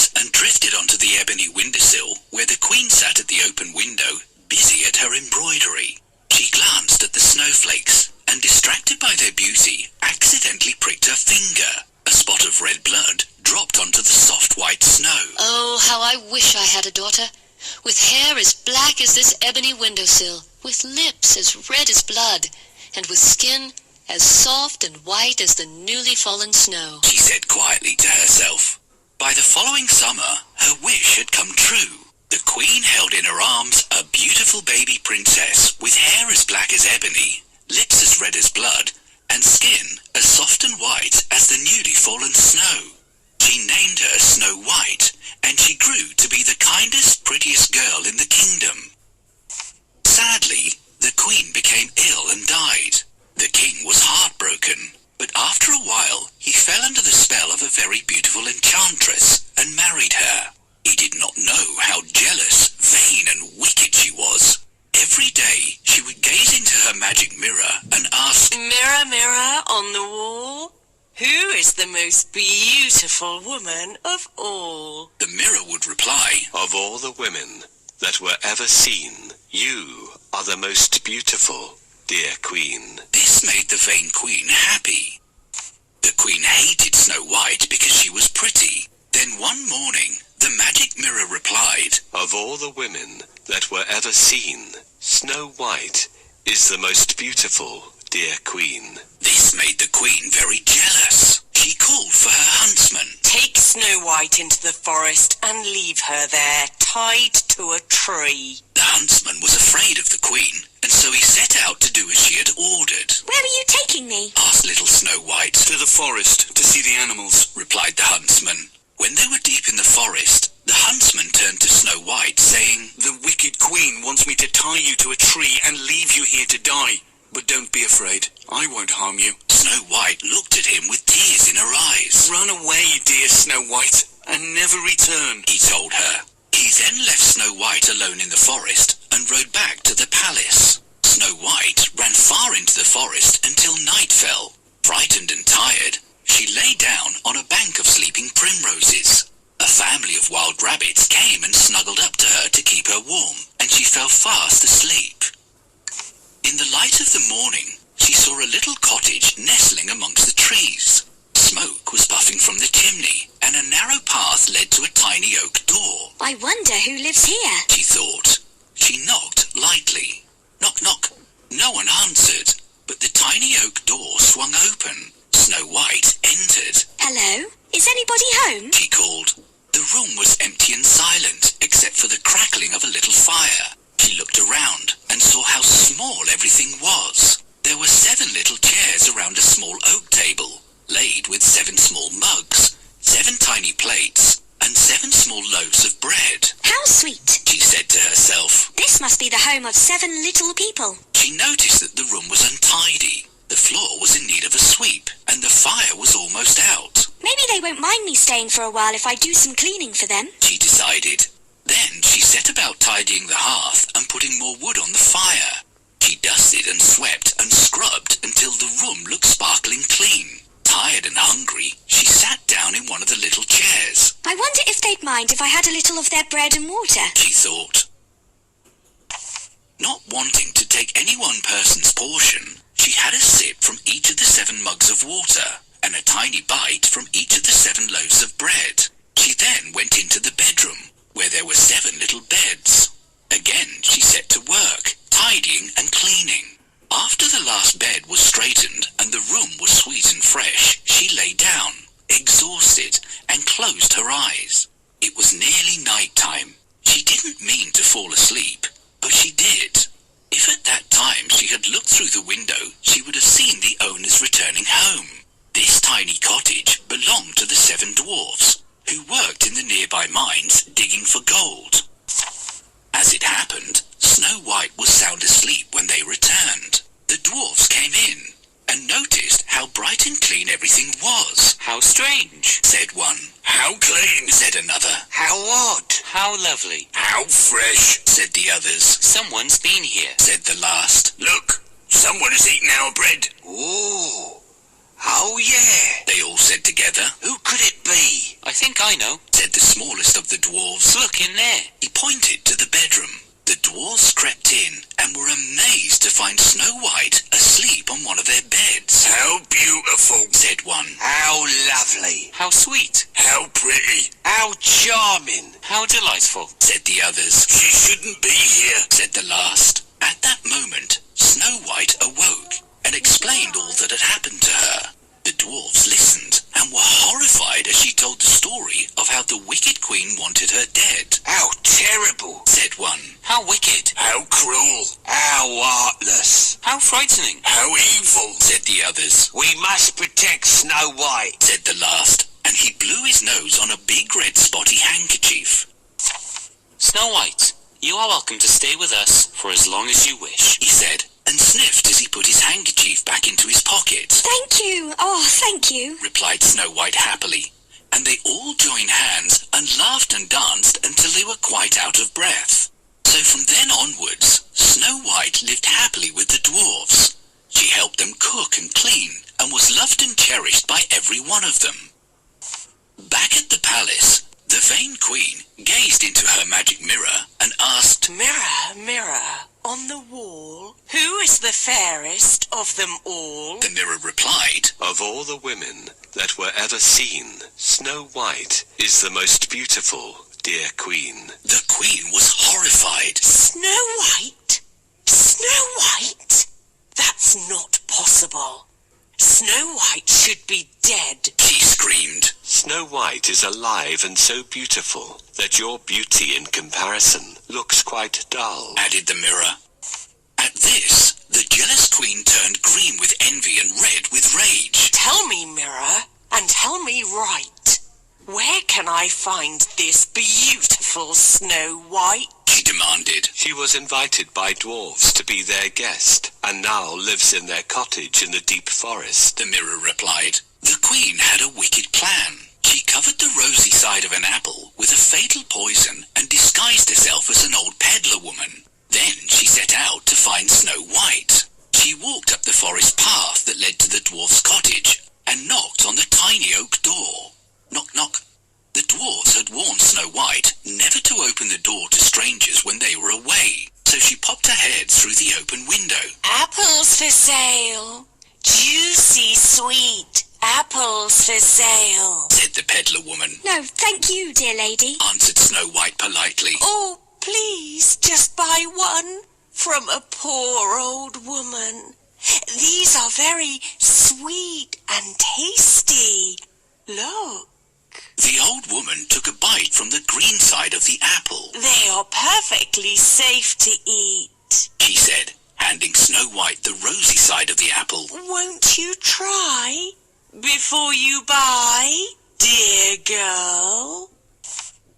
arms and drifted onto the ebony windowsill where the Queen sat at the open window, busy at her embroidery. She glanced at the snowflakes and, distracted by their beauty, accidentally pricked her finger. A spot of red blood dropped onto the soft white snow. Oh, how I wish I had a daughter, with hair as black as this ebony windowsill, with lips as red as blood, and with skin as soft and white as the newly fallen snow, she said quietly to herself. By the following summer, her wish had come true. The Queen held in her arms a beautiful baby princess with hair as black as ebony, lips as red as blood, and skin as soft and white as the newly fallen snow. She named her Snow White, and she grew to be the kindest, prettiest girl in the kingdom. Sadly, the Queen became ill and died. The King was heartbroken, but after a while he fell under the spell of a very beautiful enchantress and married her. He did not know how jealous, vain and wicked she was. Every day she would gaze into her magic mirror and ask, "Mirror, mirror on the wall, who is the most beautiful woman of all?" The mirror would reply, "Of all the women that were ever seen, you are the most beautiful, dear Queen." This made the vain Queen happy. The Queen hated Snow White because she was pretty. Then one morning, the magic mirror replied, "Of all the women that were ever seen, Snow White is the most beautiful, dear Queen." This made the Queen very jealous. She called for her huntsman. "Take Snow White into the forest and leave her there, tied to a tree." The huntsman was afraid of the Queen, and so he set out to do as she had ordered. "Where are you taking me?" asked little Snow White. "To the forest, to see the animals," replied the huntsman. When they were deep in the forest, the huntsman turned to Snow White, saying, "The wicked Queen wants me to tie you to a tree and leave you here to die. But don't be afraid, I won't harm you." Snow White looked at him with tears in her eyes. "Run away, dear Snow White, and never return," he told her. He then left Snow White alone in the forest and rode back to the palace. Snow White ran far into the forest until night fell. Frightened and tired, she lay down on a bank of sleeping primroses. A family of wild rabbits came and snuggled up to her to keep her warm, and she fell fast asleep. In the light of the morning, she saw a little cottage nestling amongst the trees. Smoke was puffing from the chimney, and a narrow path led to a tiny oak door. "I wonder who lives here," she thought. She knocked lightly. Knock, knock. No one answered, but the tiny oak door swung open. Snow White entered. "Hello? Is anybody home?" she called. The room was empty and silent, except for the crackling of a little fire. She looked around and saw how small everything was. There were 7 little chairs around a small oak table, laid with 7 small mugs, 7 tiny plates, and 7 small loaves of bread. "How sweet," she said to herself. "This must be the home of 7 little people." She noticed that the room was untidy. The floor was in need of a sweep, and the fire was almost out. "Maybe they won't mind me staying for a while if I do some cleaning for them," she decided. Then she set about tidying the hearth and putting more wood on the fire. She dusted and swept and scrubbed until the room looked sparkling clean. Tired and hungry, she sat down in one of the little chairs. "I wonder if they'd mind if I had a little of their bread and water," she thought. Not wanting to take any one person's portion, she had a sip from each of the 7 mugs of water and a tiny bite from each of the 7 loaves of bread. She then went into the bedroom, where there were 7 little beds. Again she set to work, tidying and cleaning. After the last bed was straightened and the room was sweet and fresh, she lay down, exhausted, and closed her eyes. It was nearly night time. She didn't mean to fall asleep, but she did. If at that time she had looked through the window, she would have seen the owners returning home. This tiny cottage belonged to the 7 dwarfs, who worked in the nearby mines digging for gold. As it happened, Snow White was sound asleep when they returned. The dwarfs came in and noticed how bright and clean everything was. "How strange," said one. "How clean," said another. "How odd." "How lovely." "How fresh," said the others. "Someone's been here," said the last. "Look, someone has eaten our bread." "Ooh, Oh, yeah. they all said together. Who could it be? I think I know, Said the smallest of the dwarves. Look in there. He pointed to the bedroom. The dwarves crept in and were amazed to find Snow White asleep on one of their beds. How beautiful. Said one. How lovely. How sweet. How pretty. How charming. How delightful. Said the others. She shouldn't be here. Said the last. At that moment, Snow White awoke and explained all that had happened to her. The dwarves listened and were horrified as she told the story of how the wicked queen wanted her dead. How terrible. Said one. How wicked. How cruel. How heartless. How frightening. How evil. Said the others. We must protect Snow White. Said the last, and he blew his nose on a big red spotty handkerchief. Snow White, you are welcome to stay with us for as long as you wish, He said, and sniffed as he put his handkerchief back into his pocket. Thank you. Oh, thank you. Replied Snow White happily, and they all joined hands and laughed and danced until they were quite out of breath. So from then onwards, Snow White lived happily with the dwarves. She helped them cook and clean, and was loved and cherished by every one of them. Back at the palace, the vain queen gazed into her magic mirror and asked, Mirror, mirror, on the wall, who is the fairest of them all? The mirror replied, Of all the women that were ever seen, Snow White is the most beautiful, dear queen. The queen was horrified. Snow White? Snow White? That's not possible. Snow White should be dead. She screamed. Snow White is alive and so beautiful that your beauty in comparison looks quite dull. Added the mirror. At this, the jealous queen turned green with envy and red with rage. Tell me, mirror, and tell me right. Where can I find this beautiful Snow White? She demanded. She was invited by dwarves to be their guest, and now lives in their cottage in the deep forest. The mirror replied. The queen had a wicked plan. She covered the rosy side of an apple with a fatal poison and disguised herself as an old peddler woman. Then she set out to find Snow White. She walked up the forest path that led to the dwarf's cottage and knocked on the tiny oak door. Knock, knock. The dwarves had warned Snow White never to open the door to strangers when they were away, so she popped her head through the open window. Apples for sale. Juicy, sweet apples for sale. Said the peddler woman. No, thank you, dear lady. Answered Snow White politely. Oh, please, just buy one from a poor old woman. These are very sweet and tasty. Look. The old woman took a bite from the green side of the apple. They are perfectly safe to eat. She said, handing Snow White the rosy side of the apple. Won't you try before you buy, dear girl?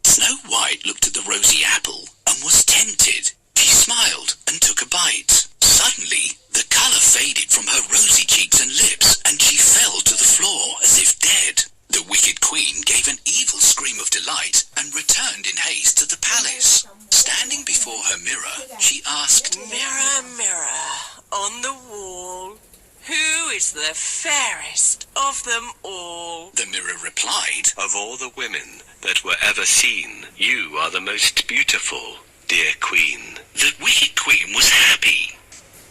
Snow White looked at the rosy apple and was tempted. She smiled and took a bite. Suddenly, the colour faded from her rosy cheeks and lips, and she fell to the floor as if dead. The wicked queen gave an evil scream of delight and returned in haste to the palace. Standing before her mirror, she asked, Mirror, mirror, on the wall, who is the fairest of them all? The mirror replied, Of all the women that were ever seen, you are the most beautiful, dear queen. The wicked queen was happy.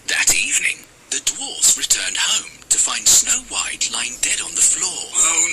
That evening, the dwarfs returned home to find Snow White lying dead on the floor. Oh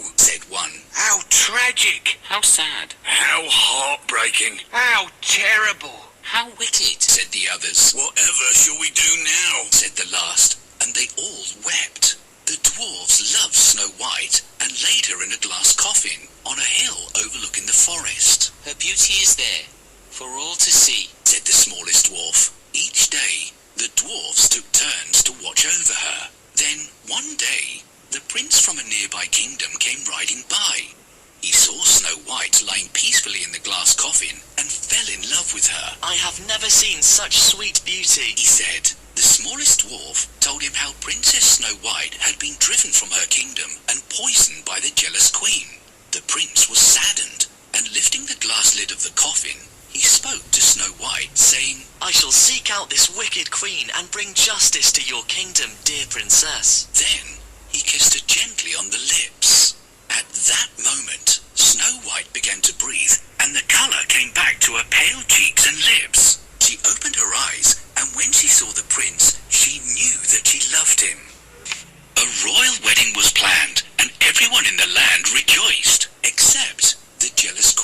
no, said one. how tragic. How sad. How heartbreaking. How terrible. How wicked, said the others. Whatever shall we do now? Said the last, and they all wept. The dwarves loved Snow White and laid her in a glass coffin on a hill overlooking the forest. Her beauty is there for all to see, said the smallest dwarf. Each day, the dwarves took turns to watch over her. Then, one day, the prince from a nearby kingdom came riding by. He saw Snow White lying peacefully in the glass coffin and fell in love with her. I have never seen such sweet beauty, He said. The smallest dwarf told him how Princess Snow White had been driven from her kingdom and poisoned by the jealous queen. The prince was saddened, and lifting the glass lid of the coffin, he spoke to Snow White, saying, I shall seek out this wicked queen and bring justice to your kingdom, dear princess. Then He kissed her gently on the lips. At that moment, Snow White began to breathe, and the colour came back to her pale cheeks and lips. She opened her eyes, and when she saw the prince, she knew that she loved him. A royal wedding was planned, and everyone in the land rejoiced, except the jealous